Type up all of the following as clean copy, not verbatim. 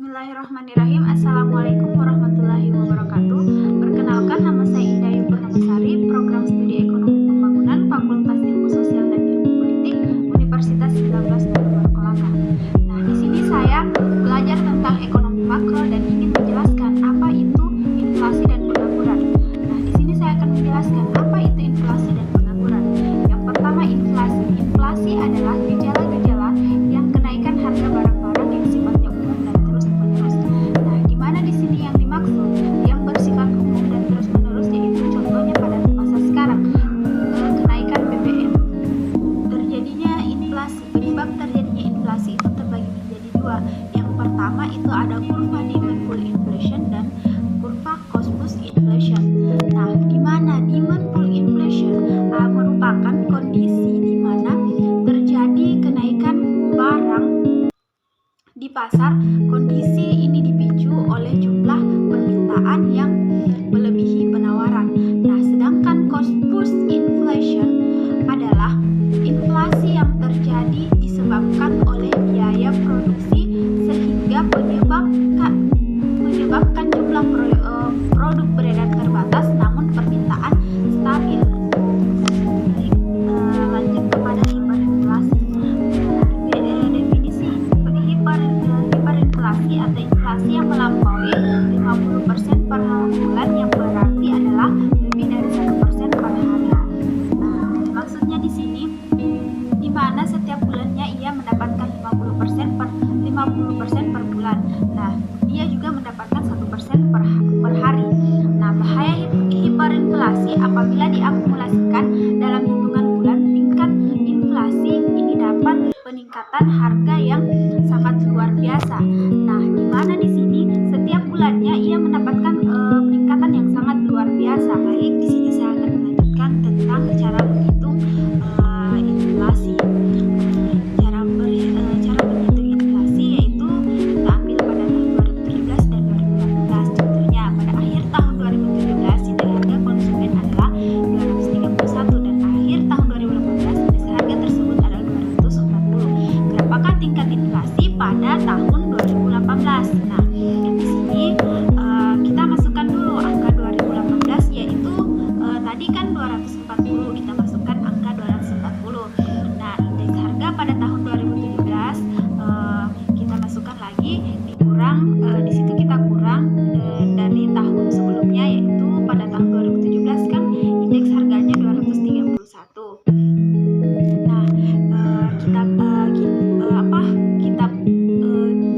Bismillahirrahmanirrahim. Assalamualaikum warahmatullahi wabarakatuh. Perkenalkan, nama saya Indah Purnamasari, Program Studi Ekonomi Pembangunan, Fakultas Ilmu Sosial dan Ilmu Politik, Universitas 19 November Kolaka. Nah, di sini saya belajar tentang ekonomi makro dan ingin menjelaskan apa itu inflasi dan pengangguran. Nah, di sini saya akan menjelaskan apa itu inflasi dan pengangguran. Yang pertama, inflasi. Inflasi adalah gejala-gejala yang kenaikan harga barang-barang yang sifatnya umum dan terus-menerus. Nah, di mana di sini yang dimaksud yang bersifat umum dan terus-menerus, yaitu contohnya pada masa sekarang, kenaikan BBM. Terjadinya inflasi, penyebab terjadinya inflasi itu terbagi menjadi dua. Yang pertama itu ada kurva demand pull inflation dan kurva cost push inflation. Nah, di mana demand pull inflation merupakan kondisi di mana terjadi kenaikan barang di pasar. Kondisi ini dipicu oleh jumlah permintaan yang melebihi penawaran. Nah, sedangkan cost push inflation adalah inflasi yang terjadi disebabkan oleh biaya produksi sehingga menyebabkan jumlah produk beredar terbatas namun permintaan stabil. Baik, lanjut kepada hiperinflasi. Definisi hiperinflasi atau inflasi yang melampaui 50% per bulan, yang berarti adalah lebih dari 1% per hari. Nah, maksudnya di sini di mana setiap bulannya ia mendapatkan 50% per bulan. Nah, dia juga mendapatkan 1% per hari. Nah, bahaya hiperinflasi apabila diakumulasikan dalam hitungan bulan, tingkat inflasi ini dapat peningkatan harga yang sangat luar biasa. Nah, di mana di sini setiap bulannya ia mendapatkan peningkatan yang sangat luar biasa. Baik, di sini saya akan melanjutkan tentang cara menghitung inflasi. Cara menghitung inflasi yaitu kita ambil pada tahun 2017 dan 2018. Contohnya, pada akhir tahun 2017 indeks harga konsumen adalah 231 dan akhir tahun 2018 indeks harga tersebut adalah 240. Berapakah tingkat inflasi pada tahun 2018? Nah, di sini kita masukkan dulu angka 2018, yaitu tadi kan 240, kita masukkan angka 240. Nah, indeks harga pada tahun 2017 kita masukkan lagi, dikurang, di situ kita kurang dari tahun sebelumnya, yaitu pada tahun 2017 kan indeks harganya 231. Nah, kita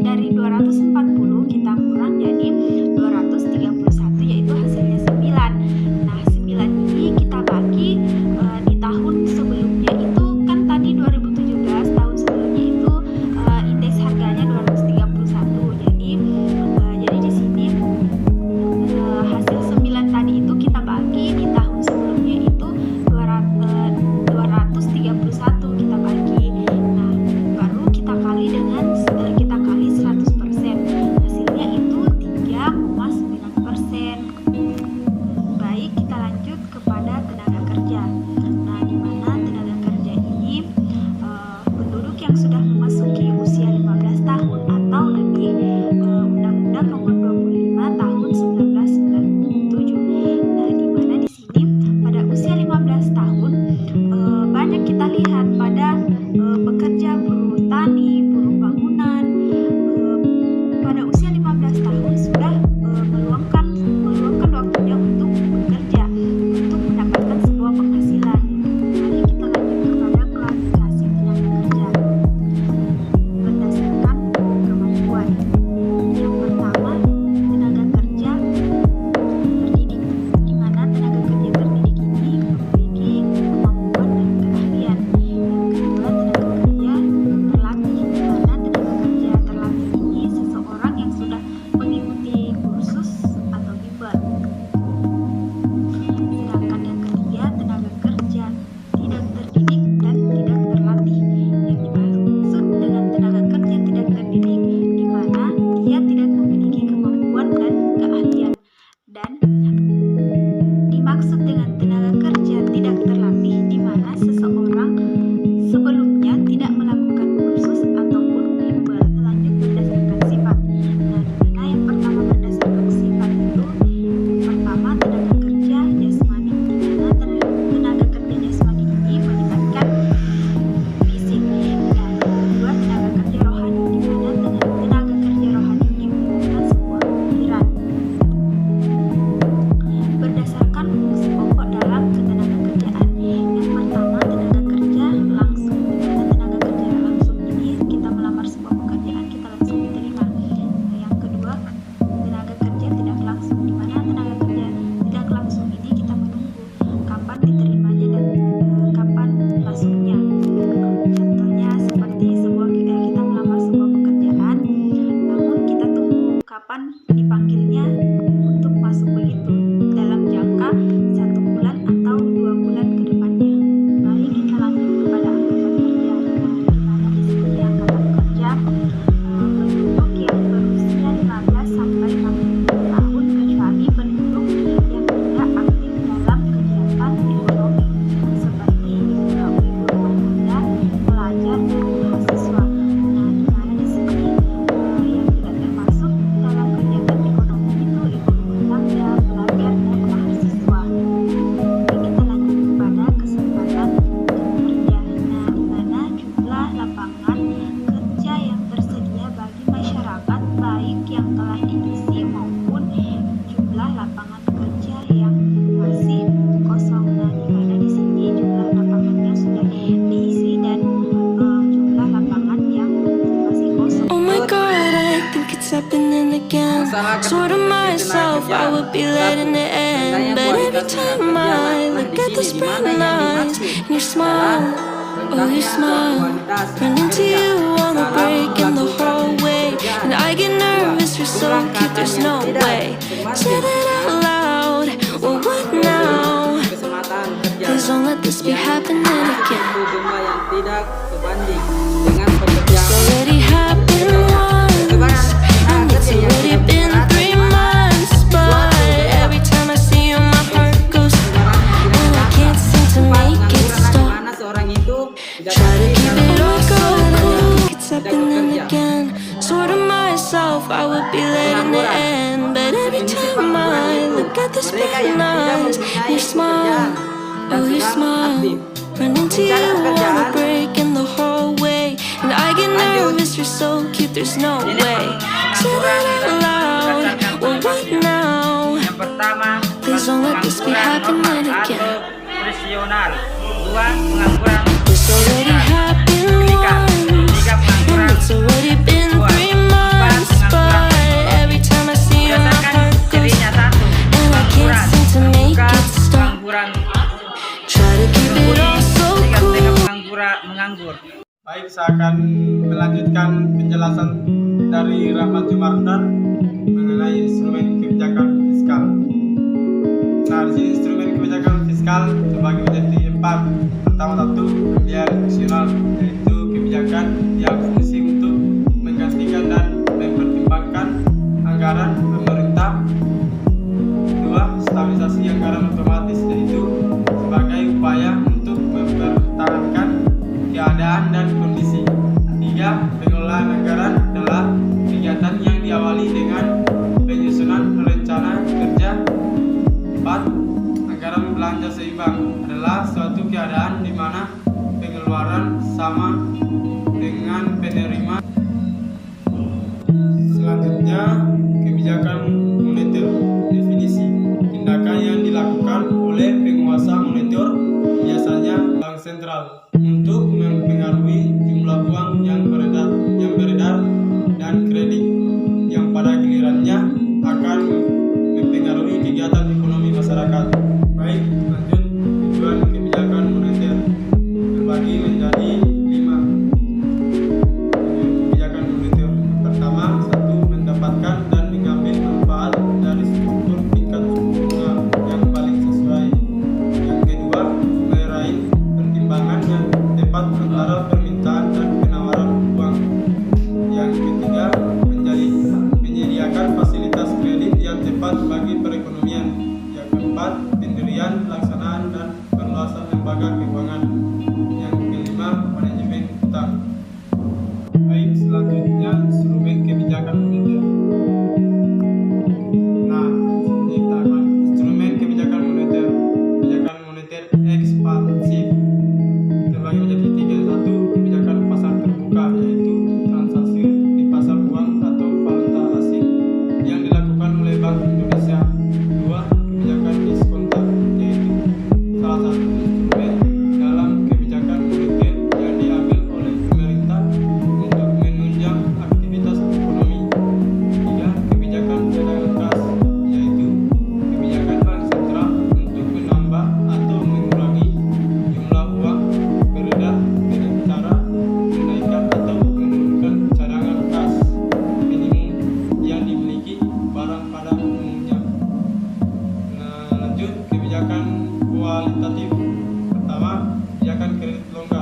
dari 240 kita kurang jadi 231, yaitu hasilnya 9. Nah, 9 ini kita bagi diterimanya dan kapan masuknya. Contohnya seperti kita melamar sebuah pekerjaan, namun kita tunggu kapan dipanggilnya untuk masuk begitu dalam jangka 1 bulan atau 2 bulan ke depannya. Mari kita lanjut kepada angkatan kerja. Di mana di sini angkatan kerja penduduk yang berusia 15 sampai 60 tahun kecuali penduduk yang tidak aktif dalam kegiatan ekonomi seperti ibu rumah tangga, pelajar, dan mahasiswa. Nah, di mana di sini yang tidak termasuk dalam kegiatan ekonomi itu ibu rumah tangga, pelajar, dan mahasiswa. Oke, kita lanjut kepada kesempatan kerja. Nah, di mana jumlah lapangan kerja yang tersedia bagi masyarakat baik yang telah diisi maupun jumlah lapangan kerja yang masih kosong. Nah, di mana di sini jumlah lapangannya sudah diisi dan jumlah lapangan yang masih kosong. Oh my god, I think it's happening again. Sort of myself, I would be letting it end. But every time I look at those brown eyes and your smile, oh your smile, run into you on the break in the hallway, and I get nervous, you're so cute, there's no way. Say that out loud, well what now? Please don't let this be happening again. It's already happened once, and it's already been 3 months. But every time I see you, my heart goes, and I can't seem to make it stop. Try to keep it all so cool. It's happening again. Sort of myself, I would be letting it end. But every time I look at those brown eyes, your smile, oh your smile, run into you on a break in the hallway, and I get nervous, you're so cute, there's no way. Say that out loud, well what now? Yang pertama, Please don't let this be happening again. Profesional. 2, pengangguran. It's already happened once, and it's already been 3 months. But every time I see you, my heart goes, and I can't seem to make it stop. Try to keep it all so cool. Menganggur. Baik, saya akan melanjutkan penjelasan dari Rahmat Jumardan mengenai instrumen kebijakan fiskal. Nah, di sini instrumen kebijakan fiskal terbagi menjadi 4. Pertama, 1, pembiayaan fungsional, yaitu kebijakan yang fungsi untuk menggantikan dan mempertimbangkan anggaran pemerintah. 2, stabilisasi anggaran otomatis, yaitu sebagai upaya untuk mempertahankan keadaan dan kondisi. 3, pengelolaan anggaran adalah kegiatan yang diawali dengan penyusunan rencana kerja. 4, anggaran belanja seimbang adalah suatu keadaan di mana pengeluaran sama dengan penerimaan. Selanjutnya, kebijakan moneter. Definisi: tindakan yang dilakukan oleh penguasa moneter, biasanya bank sentral, untuk mempengaruhi jumlah uang yang beredar dan kredit, yang pada gilirannya akan mempengaruhi kegiatan ekonomi masyarakat. Baik, lanjut. Tujuan kebijakan moneter terbagi menjadi 5. Kebijakan moneter pertama, 1, mendapatkan dan mengambil manfaat dari struktur tingkat suku bunga yang paling sesuai. Yang kedua, meraih pertimbangan yang tepat antara permintaan dan penawaran uang. Yang ketiga, menyediakan fasilitas kredit yang tepat bagi perekonomian. Yang keempat, pendirian, pelaksanaan, dan perluasan lembaga keuangan. Yang kelima, manajemen utang. Baik, selanjutnya instrumen kebijakan moneter. Nah, ini kita akan instrumen kebijakan moneter. Kebijakan moneter ekspansif terbagi menjadi 3. 1, kebijakan pasar terbuka, yaitu transaksi di pasar uang atau valuta asing yang dilakukan oleh Bank Indonesia. 2, kebijakan diskontan, yaitu salah satu instrumen dalam alternatif. Pertama, kebijakan kredit longgar.